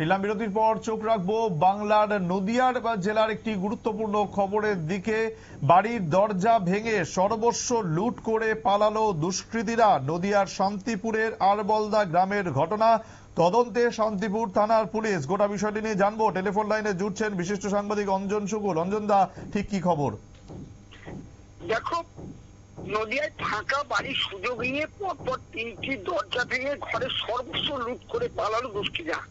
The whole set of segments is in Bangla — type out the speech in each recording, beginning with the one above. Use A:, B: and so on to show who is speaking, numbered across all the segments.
A: ফিরলাম বিরতির পর চোখ রাখবো বাংলার নদিয়ার জেলার একটি গুরুত্বপূর্ণ খবরের দিকে। বাড়ির দরজা ভেঙে সর্বস্ব লুট করে পালালো দুষ্কৃতীরা। নদিয়ার শান্তিপুরের আরবলদা গ্রামের ঘটনা। তদন্তে শান্তিপুর থানার পুলিশ। গোটা বিষয়টি নিয়ে জানবো। টেলিফোন লাইনে জুটছেন বিশিষ্ট সাংবাদিক অঞ্জন শুকুল। অঞ্জন দা, ঠিক কি খবর?
B: দেখো, নদিয়ায় ফাঁকা বাড়ির সুযোগ নিয়ে পরপর 3টি দরজা ভেঙে ঘরের সর্বস্ব লুট করে পালালো দুষ্কৃতীরা।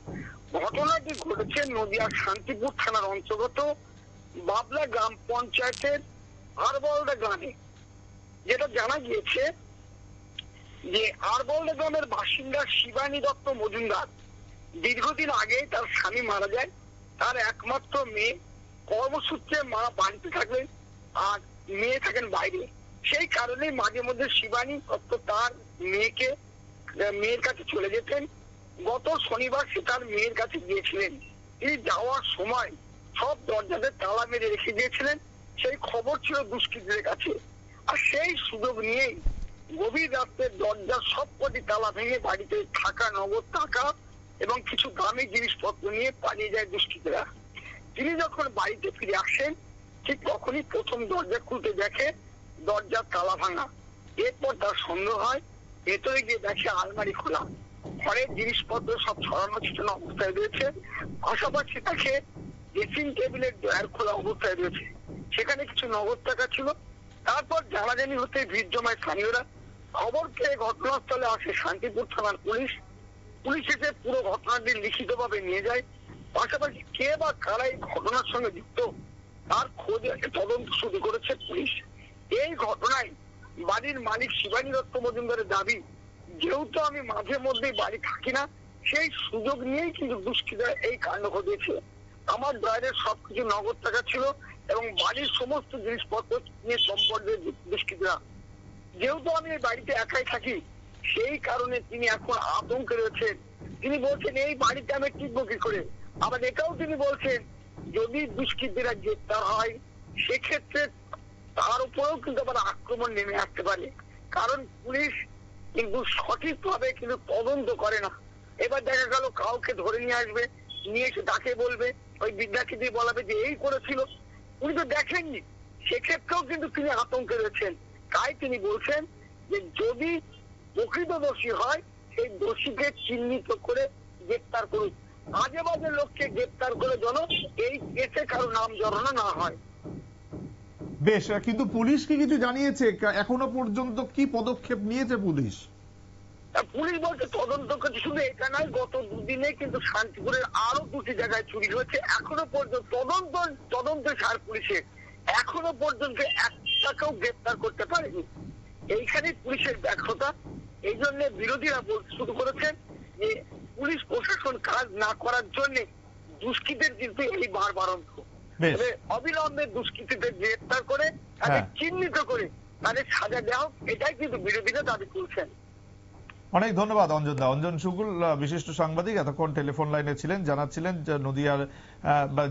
B: ঘটনাটি ঘটেছে নদিয়ার শান্তিপুর থানার অন্তর্গত বাবলা গ্রাম পঞ্চায়েতের আরবলদা গ্রামে। যেটা জানা গিয়েছে যে আরবলদা গ্রামের বাসিন্দা শিবানী দত্ত মজুমদার দীর্ঘদিন আগে তার স্বামী মারা যায়। তার একমাত্র মেয়ে কর্মসূত্রে মা বাড়িতে থাকলেন আর মেয়ে থাকেন বাইরে। সেই কারণে মাঝে মধ্যে শিবানী দত্ত তার মেয়ের কাছে চলে যেতেন। গত শনিবার সে তার মেয়ের কাছে গিয়েছিলেন। তিনি যাওয়ার সময় সব দরজাতে তালা মেরে রেখে দিয়েছিলেন। সেই খবর ছিল দুষ্কৃতীদের কাছে। আর সেই সুযোগ নিয়েই গভীর রাত্রে দরজার সবকটি তালা ভেঙে বাড়িতে থাকা নগদ টাকা এবং কিছু দামি জিনিসপত্র নিয়ে পালিয়ে যায় দুষ্কৃতীরা। তিনি যখন বাড়িতে ফিরে আসেন ঠিক তখনই প্রথম দরজা খুলতে দেখে দরজার তালা ভাঙা। এরপর তার সন্দেহ হয়, ভেতরে গিয়ে দেখে আলমারি খোলা, ঘরের জিনিসপত্র সব ছড়ানো ছিটানো অবস্থায় রয়েছে। পাশাপাশি তাকে ড্রেসিং টেবিলের ড্রয়ার খোলা অবস্থায় রয়েছে, সেখানে কিছু নগদ টাকা ছিল। তারপর জানাজানি হতে ভিড় জমায় স্থানীয়রা। খবর পেয়ে ঘটনাস্থলে আসে শান্তিপুর থানার পুলিশ। পুলিশ এসে পুরো ঘটনাটি লিখিতভাবে নিয়ে যায়। পাশাপাশি কে বা কারা এই ঘটনার সঙ্গে যুক্ত তার খোঁজ তদন্ত শুরু করেছে পুলিশ। এই ঘটনায় বাড়ির মালিক শিবানী দত্ত মজুমদারের দাবি, যেহেতু আমি মাঝে মধ্যেই বাড়ি থাকি না, সেই সুযোগ নিয়েই কিন্তু দুষ্কৃতীরা এই কাণ্ড ঘটিয়েছে। আমার ড্রয়ারের সবকিছু নগদ টাকা ছিল এবং বাড়ির সমস্ত জিনিসপত্র নিয়ে সম্পর্কে দুষ্কৃতীরা। যেহেতু আমি এই বাড়িতে একাই থাকি, সেই কারণে তিনি এখন আতঙ্কে রয়েছেন। তিনি বলছেন এই বাড়িতে আমি টিকবো কি করে। আবার এটাও তিনি বলছেন যদি দুষ্কৃতীরা গ্রেপ্তার হয় সেক্ষেত্রে তার উপরেও কিন্তু আবার আক্রমণ নেমে আসতে পারে। কারণ পুলিশ কিন্তু সঠিকভাবে কিন্তু তদন্ত করে না। এবার দেখা গেল কাউকে ধরে নিয়ে আসবে, নিয়ে এসে তাকে বলবে, ওই বিদ্যাকে দিয়ে বলাবে যে এই করেছিল, উনি তো দেখেননি। সেক্ষেত্রেও কিন্তু তিনি আতঙ্কে রয়েছেন। তাই তিনি বলছেন যে যদি প্রকৃত দোষী হয় সেই দোষীকে চিহ্নিত করে গ্রেপ্তার করুক। আজে বাজে লোককে গ্রেপ্তার করে যেন এই কেসে কারো নাম জড়ানো না হয়।
A: বেশ, কিন্তু পুলিশ কি কিছু জানিয়েছে? এখনো পর্যন্ত কি পদক্ষেপ নিয়েছে পুলিশ?
B: পুলিশ বলছে তদন্ত করছে। শুধু এটা নয়, গত দুদিনে কিন্তু শান্তিপুরের আরো 2টি জায়গায় চুরি হয়েছে। এখনো পর্যন্ত তদন্ত সার পুলিশের এখনো পর্যন্ত একটাকেও গ্রেপ্তার করতে পারেনি। এইখানে পুলিশের ব্যর্থতা। এই জন্য বিরোধীরা শুরু করেছেন যে পুলিশ প্রশাসন কাজ না করার জন্য দুষ্কৃতীদের কিন্তু এই বারবারন্ত। অবিলম্বে দুষ্কৃতীদের গ্রেপ্তার করে তাদের চিহ্নিত করে তাদের সাজা দেওয়া হোক, এটাই কিন্তু বিরোধীরা দাবি করছেন।
A: অনেক ধন্যবাদ অঞ্জন দা। অঞ্জন শুকুল, বিশিষ্ট সাংবাদিক, এতক্ষণ টেলিফোন লাইনে ছিলেন, জানাচ্ছিলেন যে নদিয়ার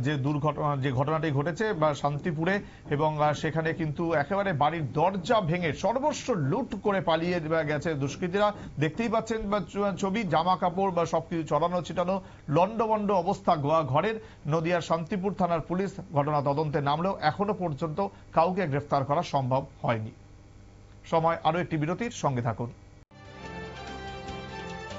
A: যে ঘটনাটি ঘটেছে বা শান্তিপুরে, এবং সেখানে কিন্তু একেবারে বাড়ির দরজা ভেঙে সর্বস্ব লুট করে পালিয়ে গেছে দুষ্কৃতীরা। দেখতেই পাচ্ছেন বা ছবি, জামা কাপড় বা সবকিছু ছড়ানো ছিটানো, লন্ডভন্ড অবস্থা ঘরের। নদিয়ার শান্তিপুর থানার পুলিশ ঘটনা তদন্তে নামলেও এখনো পর্যন্ত কাউকে গ্রেফতার করা সম্ভব হয়নি। সময় আরো একটি বিরতির, সঙ্গে থাকুন।